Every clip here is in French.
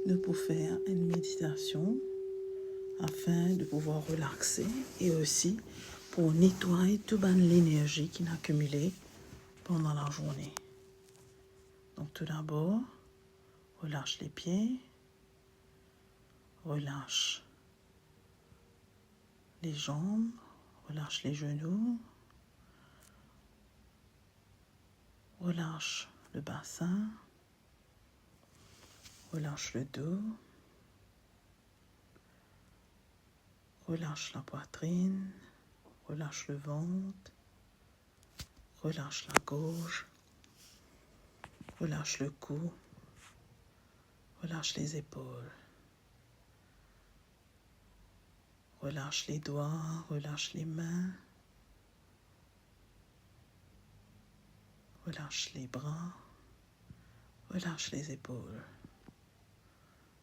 de pour faire une méditation afin de pouvoir relaxer et aussi pour nettoyer toute l'énergie qui a accumulée pendant la journée. Donc tout d'abord, relâche les pieds, relâche les jambes, relâche les genoux, relâche le bassin, relâche le dos, relâche la poitrine, relâche le ventre, relâche la gorge, relâche le cou, relâche les épaules, relâche les doigts, relâche les mains, relâche les bras, relâche les épaules,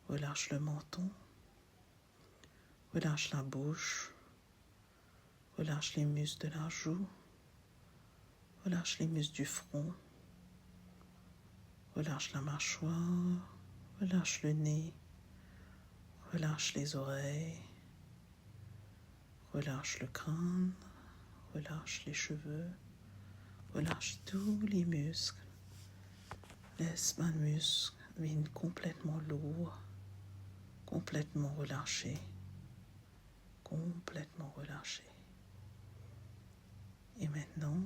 relâche le menton, relâche la bouche, relâche les muscles de la joue, relâche les muscles du front, relâche la mâchoire, relâche le nez, relâche les oreilles, relâche le crâne, relâche les cheveux, relâche tous les muscles. Laisse un muscle venir complètement lourd, complètement relâché, complètement relâché. Et maintenant,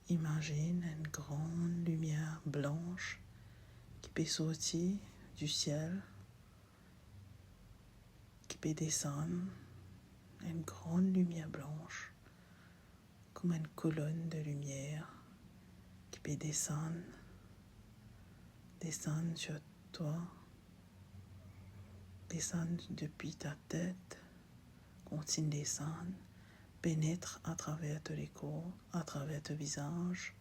imagine une grande lumière blanche qui peut sortir du ciel, qui peut descendre, une grande lumière blanche, comme une colonne de lumière qui peut descendre sur toi, descendre depuis ta tête, continue de descendre, pénètre à travers tous les corps, à travers ton visage,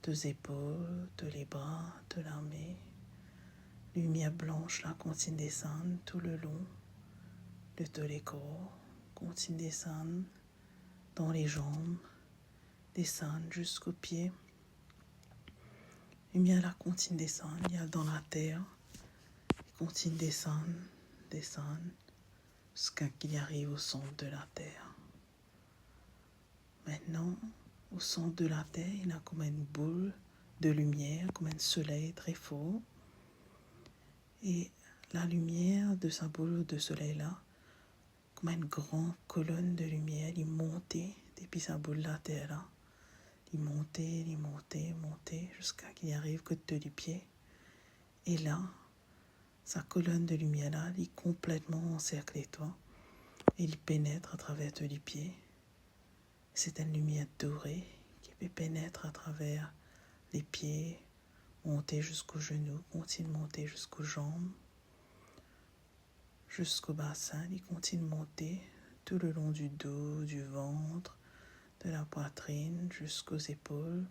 tes épaules, tous les bras, de la main. Lumière blanche là continue de descendre tout le long de tous les corps, continue de descendre dans les jambes, descendre jusqu'aux pieds. Lumière là continue de descendre, il y a dans la terre, continue de descendre, jusqu'à qu'il arrive au centre de la terre. Maintenant, au centre de la terre, il y a comme une boule de lumière, comme un soleil très fort. Et la lumière de sa boule de soleil-là, comme une grande colonne de lumière, il montait depuis sa boule de la terre-là. Il montait, jusqu'à qu'il arrive que de du pied. Et là, sa colonne de lumière-là, il complètement encerclé toi. Et il pénètre à travers tous les pieds. C'est une lumière dorée qui peut pénétrer à travers les pieds, monter jusqu'aux genoux, continue de monter jusqu'aux jambes, jusqu'au bassin. Il continue de monter tout le long du dos, du ventre, de la poitrine, jusqu'aux épaules,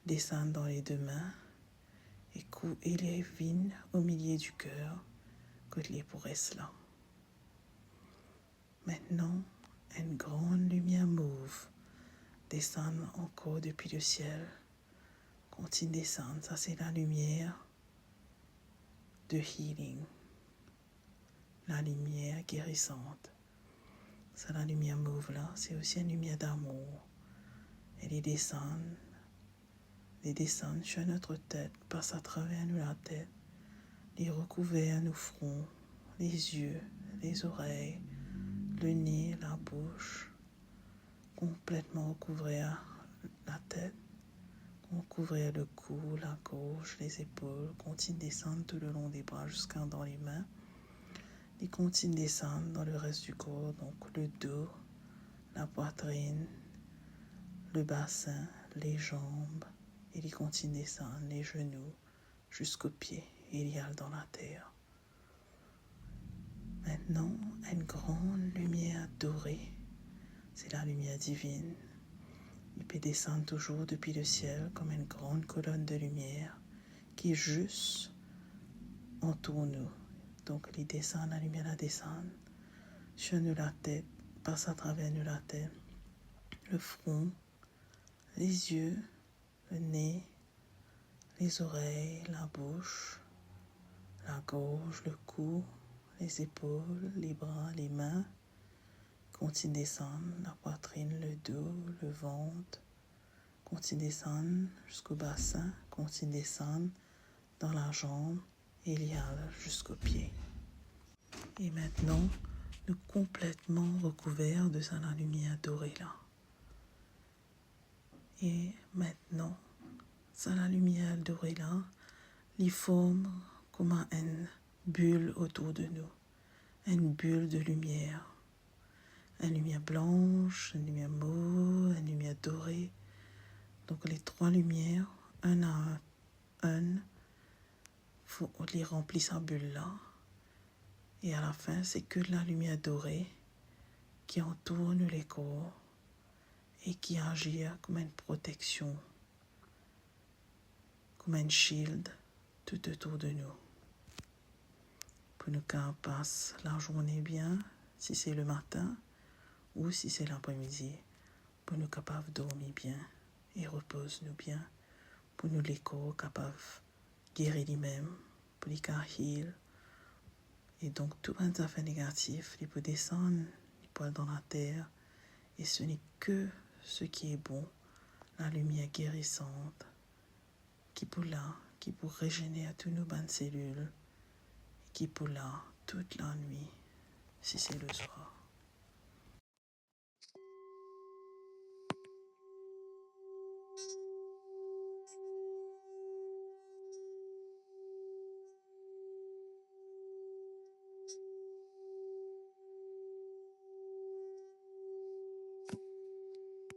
descendre dans les deux mains et les vignes au milieu du cœur, que les pourrait cela. Maintenant, une grande lumière mauve descend encore depuis le ciel, continue de descendre. Ça, c'est la lumière de healing, la lumière guérissante. C'est la lumière mauve là, c'est aussi une lumière d'amour. Et les descend sur notre tête, passe à travers nous la tête, les recouvert nos fronts, les yeux, les oreilles, le nez, la bouche, complètement recouvrir la tête, recouvrir le cou, la gorge, les épaules, continue de descendre tout le long des bras jusqu'à dans les mains. Il continue de descendre dans le reste du corps, donc le dos, la poitrine, le bassin, les jambes. Et il continue de descendre les genoux jusqu'aux pieds. Il y a dans la terre. Maintenant, une grande lumière dorée. C'est la lumière divine. Il peut descendre toujours depuis le ciel comme une grande colonne de lumière qui juste entoure nous. Donc, il descend, la lumière la descend sur nous la tête, passe à travers nous la tête, le front, les yeux, le nez, les oreilles, la bouche, la gorge, le cou, les épaules, les bras, les mains. Continue de descendre, la poitrine, le dos, le ventre. Continue de descendre jusqu'au bassin. Continue de descendre dans la jambe iliale jusqu'au pied. Et maintenant, nous complètement recouverts de sa lumière dorée là. Et maintenant, ça la lumière dorée là, il forme comme une bulle autour de nous, une bulle de lumière, une lumière blanche, une lumière mauve, une lumière dorée. Donc les trois lumières, un à un, faut les remplir sa bulle là. Et à la fin, c'est que la lumière dorée qui entoure les corps et qui agit comme une protection, comme un shield tout autour de nous. Pour nous qu'on passe la journée bien, si c'est le matin ou si c'est l'après-midi, pour nous capables de dormir bien et repose-nous bien, pour nous les corps capables de guérir lui-même, pour les cas heal. Et donc tout un affaire négatif, il peut descendre, il peut aller dans la terre, et ce n'est que ce qui est bon, la lumière guérissante, qui peut là, qui peut régénérer toutes nos bonnes cellules, qui peut là toute la nuit, si c'est le soir.